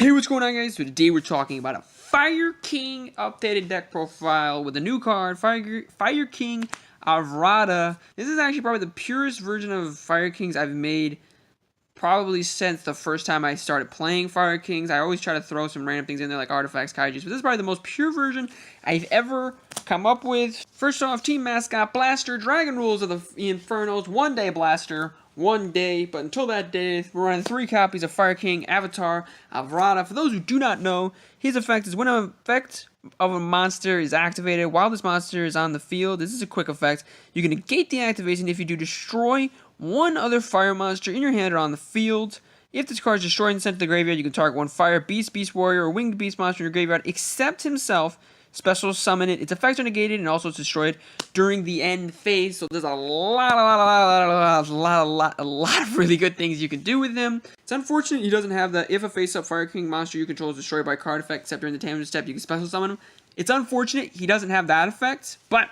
Hey, what's going on, guys? So today we're talking about a Fire King updated deck profile with a new card, Fire King Avrada. This is actually probably the purest version of Fire Kings I've made probably since the first time I started playing Fire Kings. I always try to throw some random things in there like artifacts, kaijus, but this is probably the most pure version I've ever come up with. First off, team mascot Blaster, Dragon Rules of the Infernos, 1 day Blaster. 1 day, but until that day, we're running 3 copies of Fire King Avatar Avrada. For those who do not know, his effect is when an effect of a monster is activated while this monster is on the field. This is a quick effect. You can negate the activation if you do destroy one other fire monster in your hand or on the field. If this card is destroyed and sent to the graveyard, you can target one fire beast, beast warrior, or winged beast monster in your graveyard except himself. Special summon it. Its effects are negated and also it's destroyed during the end phase. So there's a lot of really good things you can do with him. It's unfortunate he doesn't have the if a face-up Fire King monster you control is destroyed by card effect except during the tangent step you can special summon him. It's unfortunate he doesn't have that effect, but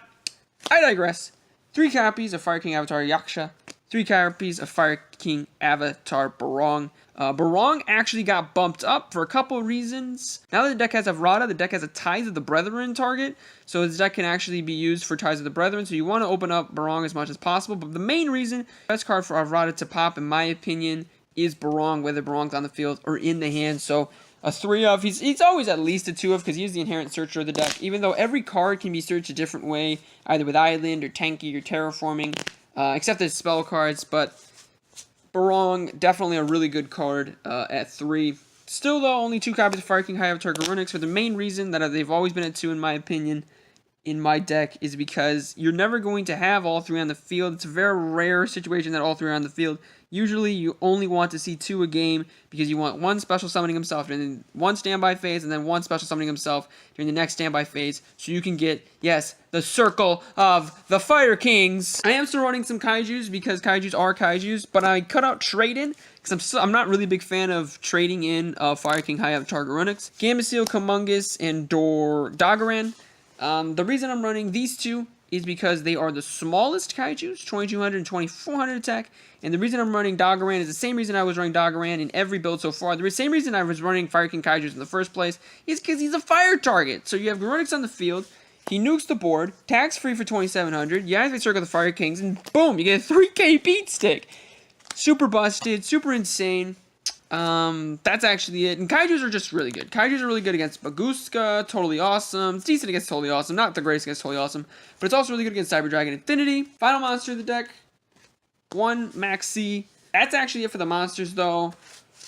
I digress. 3 copies of Fire King Avatar Yaksha. 3 copies of Fire King Avatar Barong. Barong actually got bumped up for a couple of reasons. Now that the deck has Avrada, the deck has a Ties of the Brethren target, so this deck can actually be used for Ties of the Brethren, so you want to open up Barong as much as possible, but the main reason, the best card for Avrada to pop, in my opinion, is Barong, whether Barong's on the field or in the hand, so a 3 of, he's always at least a 2 of, because he's the inherent searcher of the deck, even though every card can be searched a different way, either with Island or Tanky or Terraforming, except the spell cards, but Barong, definitely a really good card at 3. Still, though, only 2 copies of Fire King High Avatar Garunix for the main reason that they've always been at 2 in my opinion in my deck is because you're never going to have all 3 on the field. It's a very rare situation that all 3 are on the field. Usually, you only want to see 2 a game because you want 1 special summoning himself and then 1 standby phase and then 1 special summoning himself during the next standby phase so you can get, yes, the circle of the Fire Kings. I am still running some kaijus because kaijus are kaijus, but I cut out trade-in because I'm not really a big fan of trading in Fire King High Avatar Garunix. Gameciel, Kumungus, and Dogaran. The reason I'm running these 2 is because they are the smallest kaijus, 2200 and 2400 attack, and the reason I'm running Dogaran is the same reason I was running Dogaran in every build so far. The same reason I was running Fire King kaijus in the first place is because he's a fire target. So you have Garunix on the field, he nukes the board, tax free for 2700, you activate Circle of the Fire Kings, and boom, you get a 3k beat stick. Super busted, super insane. That's actually it. And kaijus are just really good. Kaijus are really good against Baguska, totally awesome. It's decent against totally awesome. Not the greatest against totally awesome. But it's also really good against Cyber Dragon Infinity. Final monster of the deck. 1 Max C. That's actually it for the monsters though.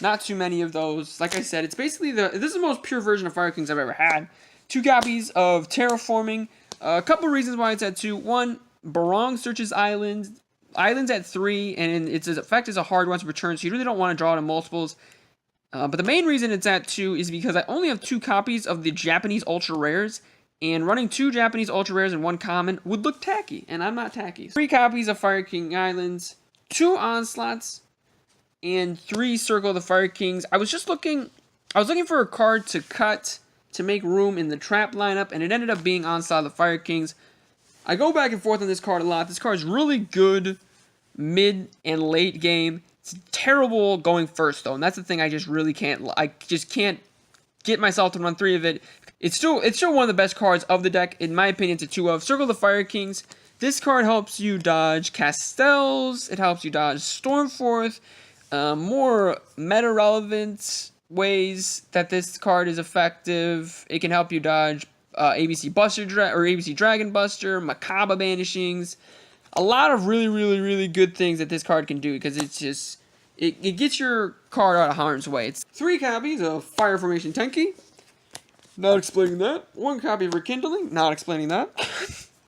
Not too many of those. Like I said, it's basically this is the most pure version of Fire Kings I've ever had. 2 copies of Terraforming. A couple reasons why it's at 2. 1, Barong searches islands. Island's at 3, and its effect is a hard one to return, so you really don't want to draw it in multiples. But the main reason it's at 2 is because I only have 2 copies of the Japanese Ultra Rares, and running 2 Japanese Ultra Rares and 1 common would look tacky, and I'm not tacky. 3 copies of Fire King Islands, 2 Onslaughts, and 3 Circle of the Fire Kings. I was looking for a card to cut to make room in the trap lineup, and it ended up being Onslaught of the Fire Kings. I go back and forth on this card a lot. This card is really good mid and late game. It's terrible going first though, and that's the thing I just really can't. I just can't get myself to run 3 of it. It's still one of the best cards of the deck, in my opinion. It's a 2 of Circle of the Fire Kings. This card helps you dodge Castels. It helps you dodge Stormforth. More meta relevant ways that this card is effective. It can help you dodge ABC Buster or ABC Dragon Buster, Macabre Banishings. A lot of really good things that this card can do because it's just it gets your card out of harm's way. It's 3 copies of Fire Formation Tenki. Not explaining that. 1 copy of Rekindling. Not explaining that.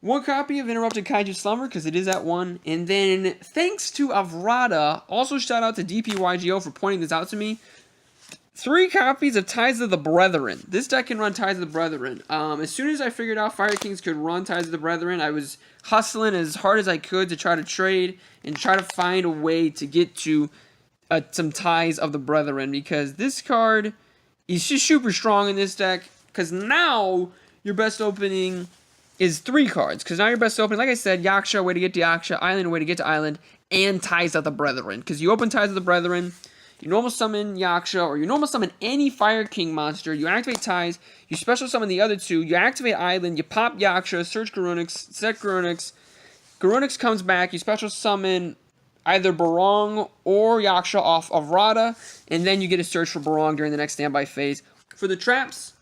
1 copy of Interrupted Kaiju Slumber because it is at 1. And then thanks to Avrada, also shout out to DPYGO for pointing this out to me. 3 copies of Ties of the Brethren. This deck can run Ties of the Brethren. As soon as I figured out Fire Kings could run Ties of the Brethren, I was hustling as hard as I could to try to trade and try to find a way to get to some Ties of the Brethren because this card is just super strong in this deck because now your best opening is 3 cards because now your best opening, like I said, Yaksha, way to get to Yaksha, Island, way to get to Island, and Ties of the Brethren because you open Ties of the Brethren, you normal summon Yaksha, or you normal summon any Fire King monster, you activate ties, you special summon the other two, you activate Island, you pop Yaksha, search Garunix, set Garunix, Garunix comes back, you special summon either Barong or Yaksha off of Radha, and then you get a search for Barong during the next standby phase. For the traps,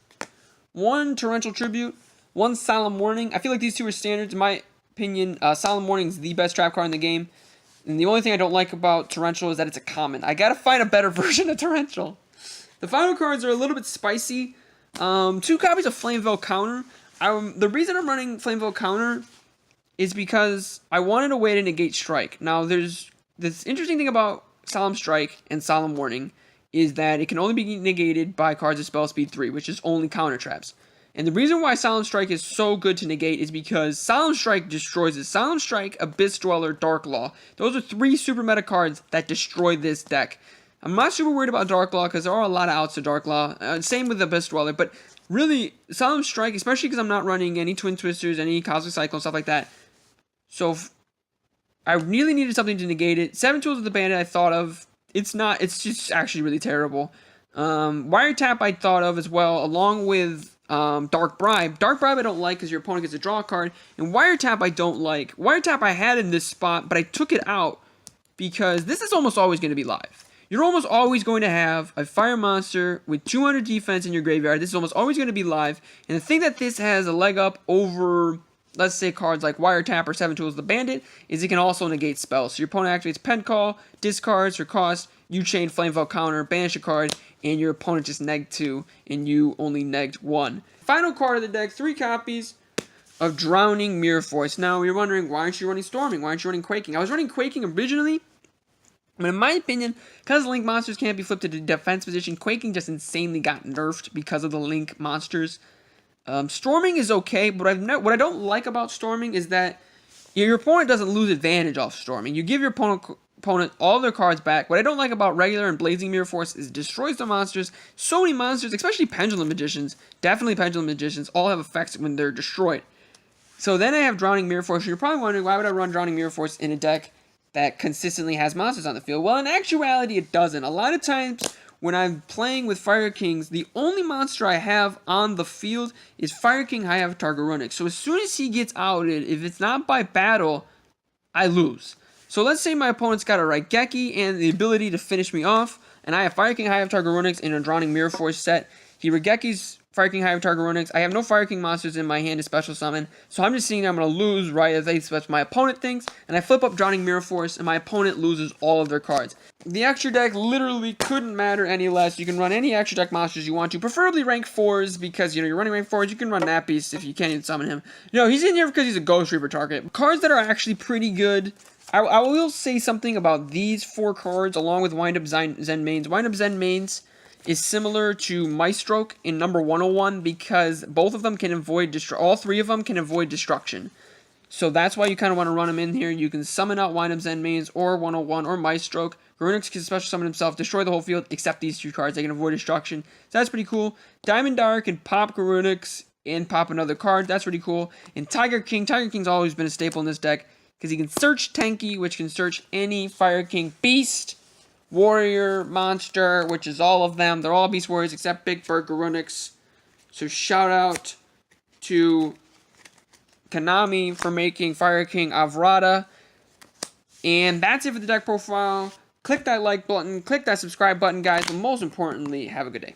1 Torrential Tribute, 1 Solemn Warning. I feel like these two are standards. In my opinion, Solemn Warning is the best trap card in the game. And the only thing I don't like about Torrential is that it's a common. I gotta find a better version of Torrential. The final cards are a little bit spicy. 2 copies of Flamevell Counter. The reason I'm running Flamevell Counter is because I wanted a way to negate Strike. Now, there's this interesting thing about Solemn Strike and Solemn Warning is that it can only be negated by cards of spell speed 3, which is only counter traps. And the reason why Solemn Strike is so good to negate is because Solemn Strike destroys it. Solemn Strike, Abyss Dweller, Dark Law. Those are 3 super meta cards that destroy this deck. I'm not super worried about Dark Law because there are a lot of outs to Dark Law. Same with Abyss Dweller, but really, Solemn Strike, especially because I'm not running any Twin Twisters, any Cosmic Cyclone, stuff like that. So I really needed something to negate it. 7 Tools of the Bandit I thought of. It's just actually really terrible. Wiretap I thought of as well, along with Dark Bribe. Dark Bribe I don't like because your opponent gets to draw a card. And Wiretap I don't like. Wiretap I had in this spot, but I took it out because this is almost always going to be live. You're almost always going to have a fire monster with 200 defense in your graveyard. This is almost always going to be live. And the thing that this has a leg up over, let's say, cards like Wiretap or 7 Tools of the Bandit, is it can also negate spells. So your opponent activates Pen Call, discards for cost, you chain Flamevell Counter, banish a card, and your opponent just negged 2, and you only negged 1. Final card of the deck, 3 copies of Drowning Mirror Force. Now, you're wondering, why aren't you running Storming? Why aren't you running Quaking? I was running Quaking originally, but in my opinion, because Link monsters can't be flipped to the defense position, Quaking just insanely got nerfed because of the Link monsters. Storming is okay, but what I don't like about Storming is that your opponent doesn't lose advantage off Storming. You give your opponent all their cards back. What I don't like about regular and Blazing Mirror Force is it destroys the monsters. So many monsters, especially Pendulum Magicians, definitely Pendulum Magicians, all have effects when they're destroyed. So then I have Drowning Mirror Force. You're probably wondering, why would I run Drowning Mirror Force in a deck that consistently has monsters on the field? Well, in actuality, it doesn't. A lot of times, when I'm playing with Fire Kings, the only monster I have on the field is Fire King High Avatar Garunix. So as soon as he gets outed, if it's not by battle, I lose. So let's say my opponent's got a Raigeki and the ability to finish me off, and I have Fire King High Avatar Garunix in a Drowning Mirror Force set. He Raigekis Fire King High Avatar Garunix. I have no Fire King monsters in my hand to special summon, so I'm just seeing that I'm going to lose right as my opponent thinks, and I flip up Drowning Mirror Force, and my opponent loses all of their cards. The extra deck literally couldn't matter any less. You can run any extra deck monsters you want to, preferably rank 4s, because, you're running rank 4s. You can run Nappies if you can't even summon him. He's in here because he's a Ghost Reaper target. Cards that are actually pretty good. I will say something about these 4 cards, along with Wind Up Zen Mains. Wind Up Zen Mains is similar to Maestroke in number 101 because both of them can avoid all 3 of them can avoid destruction. So that's why you kind of want to run them in here. You can summon out Wind Up Zen Mains or 101 or Maestroke. Garunix can special summon himself, destroy the whole field except these 2 cards. They can avoid destruction. So that's pretty cool. Diamond Dark can pop Garunix and pop another card. That's pretty cool. And Tiger King's always been a staple in this deck because he can search Tenki, which can search any Fire King beast, warrior, monster, which is all of them. They're all beast warriors except Big Bird Garunix. So shout out to Konami for making Fire King Avrada. And that's it for the deck profile. Click that like button, click that subscribe button, guys, but most importantly, have a good day.